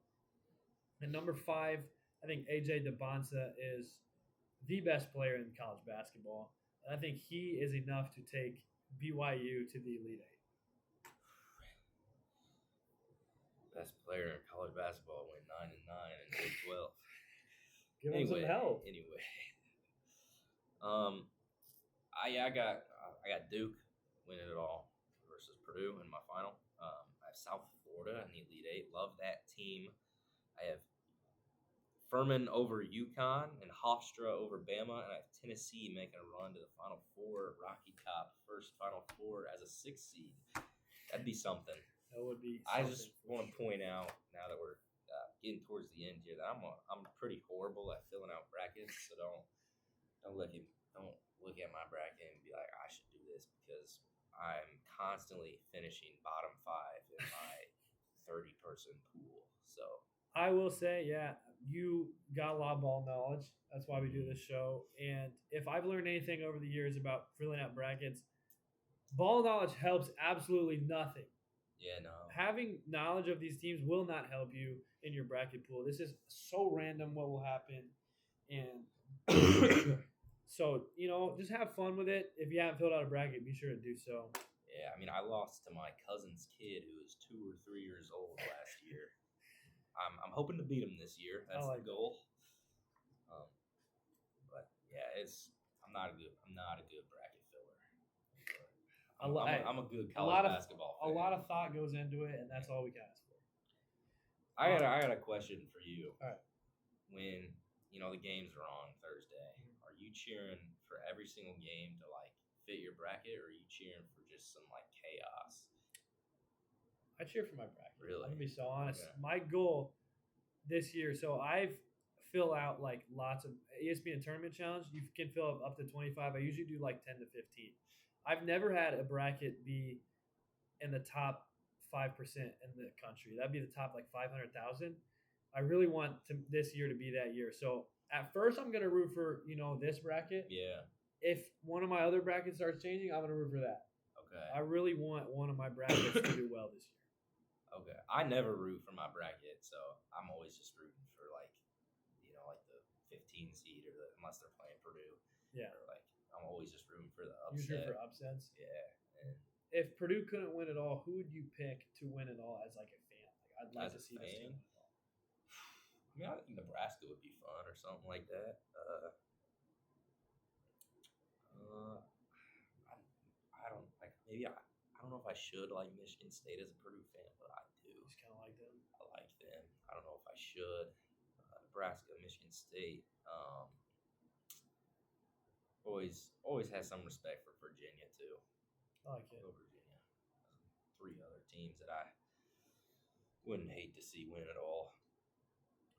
And number 5, I think AJ DeBonsa is the best player in college basketball. And I think he is enough to take BYU to the Elite Eight. Best player in college basketball went 9-9 in Big 12. Give him some help. Anyway, I got Duke winning it all versus Purdue in my final. I have South Florida in the Elite Eight. Love that team. I have Furman over UConn and Hofstra over Bama, and I have Tennessee making a run to the Final Four. Rocky Top first Final Four as a 6th seed. That'd be something. That would be. I just want to point out now that we're getting towards the end here that I'm pretty horrible at filling out brackets. So don't look at my bracket and be like I should do this because I'm constantly finishing bottom 5 in my 30-person pool. So I will say, yeah, you got a lot of ball knowledge. That's why we do this show. And if I've learned anything over the years about filling out brackets, ball knowledge helps absolutely nothing. Yeah, no. Having knowledge of these teams will not help you in your bracket pool. This is so random what will happen. And so, just have fun with it. If you haven't filled out a bracket, be sure to do so. Yeah, I mean, I lost to my cousin's kid who was 2 or 3 years old last year. I'm hoping to beat him this year. That's the goal. But yeah, I'm not a good bracket filler. I'm a good college basketball fan. A lot of thought goes into it, and that's all we can ask for. I got a question for you. All right. When the games are on Thursday, are you cheering for every single game to like fit your bracket, or are you cheering for just some like chaos? I cheer for my bracket. Really? I'm gonna be so honest. Okay. My goal this year, so I've fill out like lots of ESPN tournament challenge. You can fill up to 25. I usually do like 10 to 15. I've never had a bracket be in the top 5% in the country. That'd be the top like 500,000. I really want this year to be that year. So at first, I'm gonna root for this bracket. Yeah. If one of my other brackets starts changing, I'm gonna root for that. Okay. I really want one of my brackets to do well this year. Okay. I never root for my bracket, so I'm always just rooting for like the 15 seed unless they're playing Purdue. Yeah. Or like I'm always just rooting for the Usually upset. for upsets. Yeah. And If Purdue couldn't win it all, who would you pick to win it all as like a fan? Like I'd like As to a see this team fan? win it all. I mean, I think Nebraska would be fun or something like that. I don't like. Maybe I don't know if I should like Michigan State as a Purdue fan, but I do. Just kind of like them. I like them. I don't know if I should. Nebraska, Michigan State. Always has some respect for Virginia too. I like it. Go Virginia. 3 other teams that I wouldn't hate to see win at all.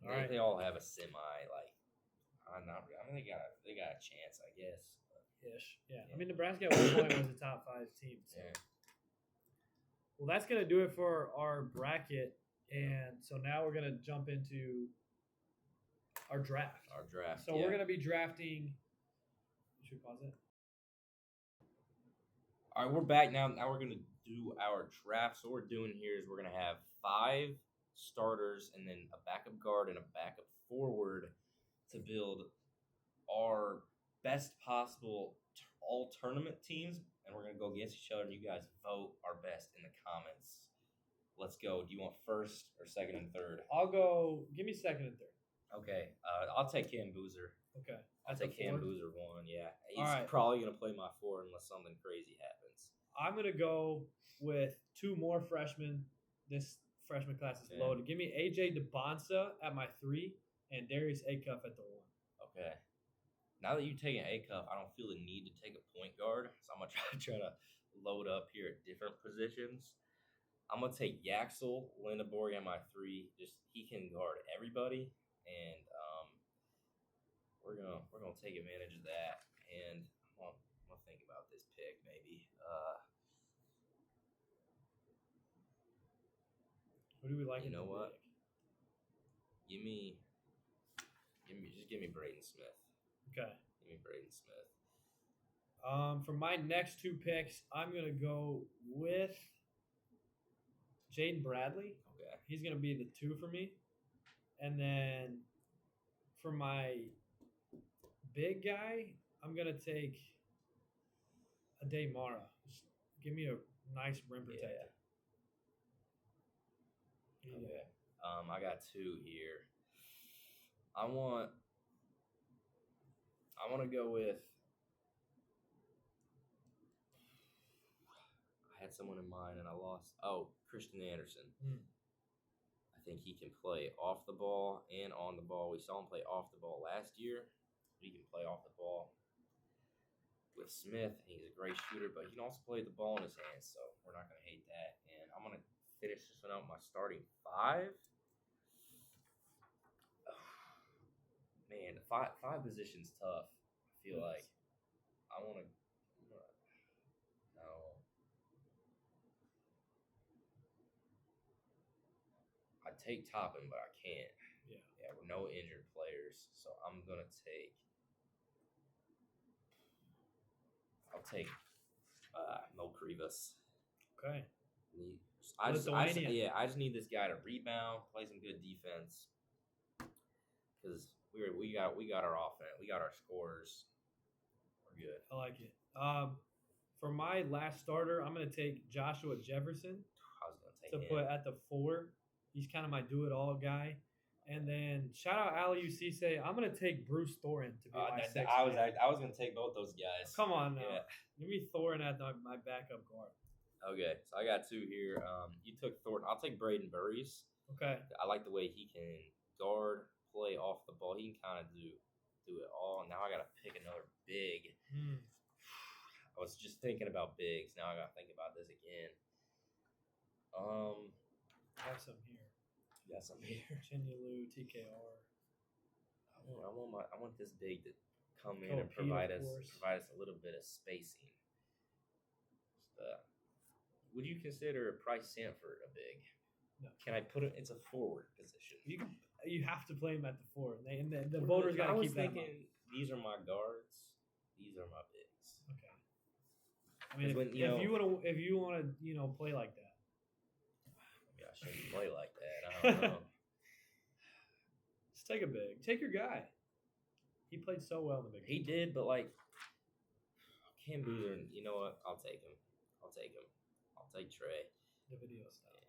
They all have a semi like. Not really. I mean, they got a chance, I guess. Ish. Yeah. I mean, Nebraska at one point was a top 5 team. So. Yeah. Well, that's gonna do it for our bracket, and so now we're gonna jump into our draft. So we're gonna be drafting. Should we pause it? All right, we're back now. Now we're gonna do our draft. So what we're doing here is we're gonna have 5 starters and then a backup guard and a backup forward to build our best possible all tournament teams, and we're gonna go against each other. And you guys vote our best in the comments. Let's go. Do you want first or second and third? I'll go. Give me second and third. Okay, I'll take Cam Boozer. Okay, I'll take Cam Boozer 1. Yeah, he's All right. probably gonna play my 4 unless something crazy happens. I'm gonna go with 2 more freshmen. This freshman class is loaded. Give me AJ DeBonsa at my 3 and Darius Acuff at the 1. Okay. Now that you've taken Acuff, I don't feel the need to take a point guard, so I'm gonna try to load up here at different positions. I'm gonna take Yaxel Lindeborg at my 3. Just he can guard everybody, and we're gonna take advantage of that. And I'm gonna think about this pick maybe. What do we like? You know what? Give me Braden Smith. Okay. Give me Braden Smith. For my next 2 picks, I'm gonna go with Jaden Bradley. Okay. He's gonna be the 2 for me, and then for my big guy, I'm gonna take Ade Mara. Just give me a nice rim protector. Yeah. Okay. I got 2 here. I want to go with. I had someone in mind and I lost. Oh, Christian Anderson. I think he can play off the ball and on the ball. We saw him play off the ball last year. He can play off the ball with Smith. He's a great shooter, but he can also play the ball in his hands, so we're not going to hate that. And I'm going to finish this one out with my starting 5. Man, the five position's tough. I feel like I want to. No. I'd take Toppin, but I can't. Yeah, with no injured players, so I'm gonna take. I'll take Mo Krivas. Okay. I just need this guy to rebound, play some good defense, because we got our offense, we got our scores. We're good. I like it. For my last starter, I'm going to take Joshua Jefferson. I was going to take him. Put at the 4. He's kind of my do-it-all guy. And then shout out Aliou Cisse. I'm going to take Bruce Thorin to be my 6th. I was going to take both those guys. Come on now. Yeah. Give me Thorin at my backup guard. Okay, so I got 2 here. You took Thornton. I'll take Braden Burries. Okay. I like the way he can guard, play off the ball. He can kind of do it all. Now I got to pick another big. I was just thinking about bigs. Now I got to think about this again. I have some here. You got some here. Chinyelu, TKR. I want this big to come in and provide us a little bit of spacing. Would you consider Price Sanford a big? No. Can I put it? It's a forward position. You have to play him at the 4, and the voters got to keep that in mind. These are my guards. These are my bigs. Okay. I mean, if you want to play like that. Maybe I shouldn't play like that. I don't know. Just take a big. Take your guy. He played so well in the big. He did, but like Cam Boozer, you know what? I'll take him. I'll take Trey. The video style.